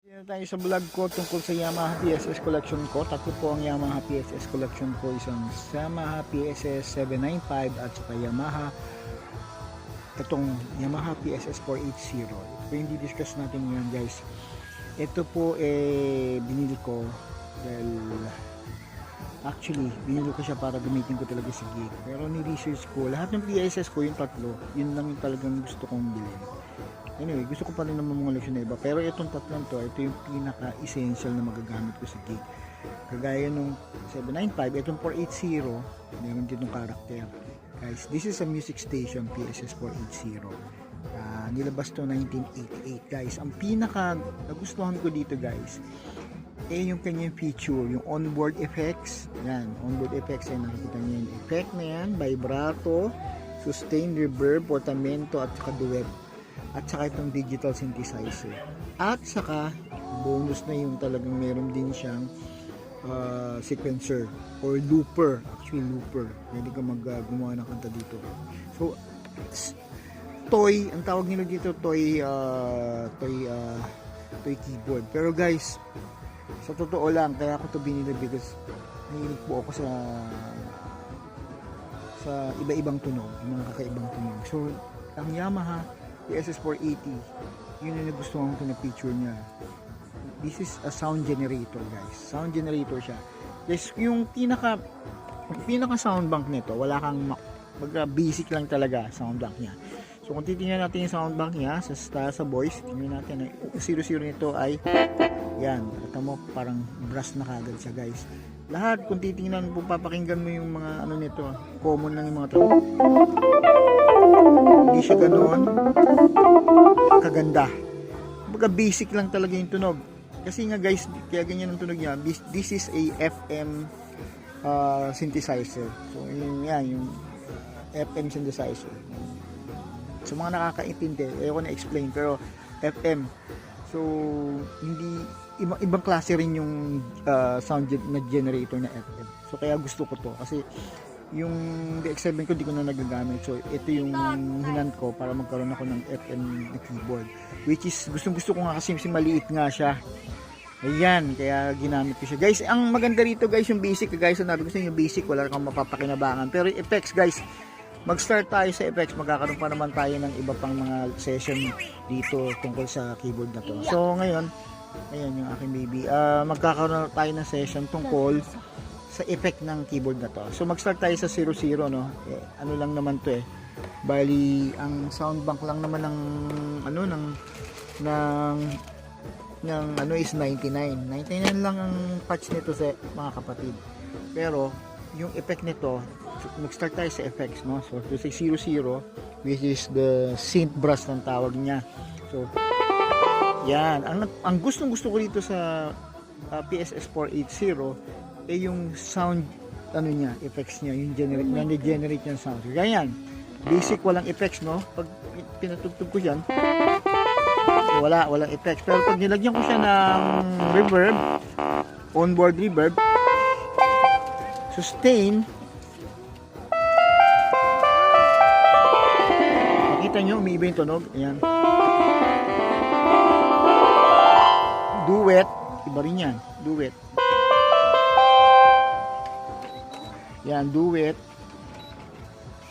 Dito tayo sa vlog ko tungkol sa Yamaha PSS collection ko. Tatlo po ang Yamaha PSS collection ko. Isang Yamaha PSS 795 at saka itong Yamaha PSS 480. Ito po yung di-discuss natin ngayon, guys. Ito po binili ko dahil actually binili ko siya para gamitin ko talaga sa gig. Pero ni-research ko lahat ng PSS ko, yung tatlo, yun lang yung talagang gusto kong bilhin. Anyway, gusto ko pa rin naman mga leksyon na iba. Pero itong tatlong to, ito yung pinaka-essential na magagamit ko sa gig. Kagaya nung 795, itong 480, meron din yung character. Guys, this is a music station, PSS 480. Nilabas to 1988. Guys, ang pinaka nagustuhan ko dito, guys, yung kanyang feature, yung onboard effects. Yan, onboard effects, yan, nakikita niyo yung effect na yan, vibrato, sustain, reverb, portamento, at saka duet. At saka itong digital synthesizer. At saka bonus na yung talagang meron din siyang sequencer or looper. Actually looper. Pwede ka gumawa ng kanta dito. So toy, ang tawag nila dito toy keyboard. Pero guys, sa totoo lang, kaya ako to binili because nahilig po ako sa iba-ibang tunog, yung mga kakaibang tunog. So ang Yamaha PSS 480, yun yung nagustuhan ko na picture niya. This is a sound generator, guys. Sound generator siya. Guys, yung pinaka sound bank nito, wala kang basic lang talaga sound bank niya. So kung titingnan natin yung sound bank niya sa voice, tingnan natin ang 00 nito ay yan, kita mo parang brass na kagad siya, guys. Lahat kung titingnan, kung papakinggan mo yung mga ano nito, common lang yung mga tao. Hindi siya ganoon kaganda. Kumbaga basic lang talaga yung tunog. Kasi nga, guys, kaya ganyan ang tunog niya. This is a FM synthesizer. So yun yan, yung FM synthesizer. So mga nakakaintindi, ayoko na explain, pero FM. So hindi ibang klase rin yung sound na generator na FM. So kaya gusto ko to kasi yung DX7 ko di ko na nagagamit. So ito yung hinand ko para magkaroon ako ng FM na keyboard, which is gusto ko nga kasi maliit nga siya. Ayan, kaya ginamit ko siya. Guys, ang maganda rito, guys, yung basic, guys. So nabi ko sa inyo, yung basic, wala kang mapapakinabangan. Pero effects, guys, mag-start tayo sa effects. Magkakaroon pa naman tayo ng iba pang mga session dito tungkol sa keyboard na to. So ngayon, ayan yung aking baby. Magkakaroon tayo ng session tungkol sa effect ng keyboard na to. So mag-start tayo sa 00, no. Ano lang naman to bali ang sound bank lang naman ng is 99 lang ang patch nito sa mga kapatid. Pero yung effect nito, mag-start tayo sa effects, no. So to say 00, which is the synth brass ng tawag niya. So yan, ang gustong-gusto ko dito sa PSS 480 yung sound niya, effects niya, yung generate yung sound. Kaya yan, basic, walang effects, no. Pag pinatugtog ko yan, walang effects. Pero pag nilagyan ko siya ng reverb, onboard reverb, sustain, makita nyo, umiiba yung tunog. Ayan. Duet, iba rin yan, duet. Yan, duet.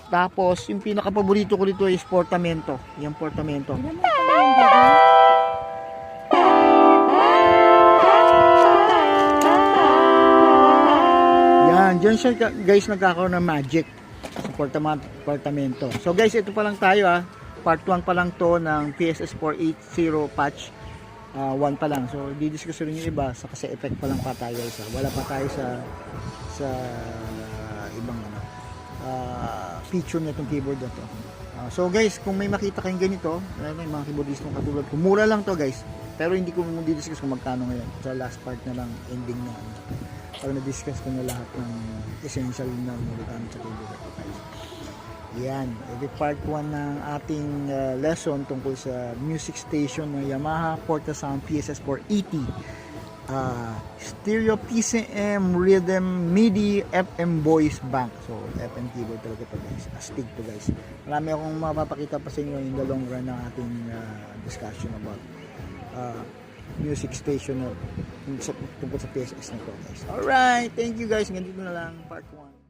Tapos, yung pinaka-paborito ko dito is portamento. Yan, portamento. Yan, dyan siya, guys, nagkakaroon ng magic sa portamento. So, guys, ito pa lang tayo, Part 1 pa lang to ng PSS 480 patch. 1 pa lang. So, di-discuss rin yung iba kasi effect pa lang pa tayo. Wala pa tayo sa ibang feature na itong keyboard na to. So guys, kung may makita kayong ganito, may mga keyboardist ng katulad ko, mura lang to, guys. Pero hindi ko di-discuss kung magkano ngayon. Sa last part na lang, ending na. Pag na-discuss ko na lahat ng essential na magagamit sa keyboard na to, guys. Yan, every part 1 ng ating lesson tungkol sa music station ng Yamaha Portasound PSS 480. Stereo PCM Rhythm MIDI FM voice bank. So FM keyboard talaga ito, guys. Astig to, guys. Marami akong mapapakita pa sa inyo in the long run ng ating discussion about music station na tungkol sa PSS na to guys. Alright, thank you guys. Ganito na lang part 1.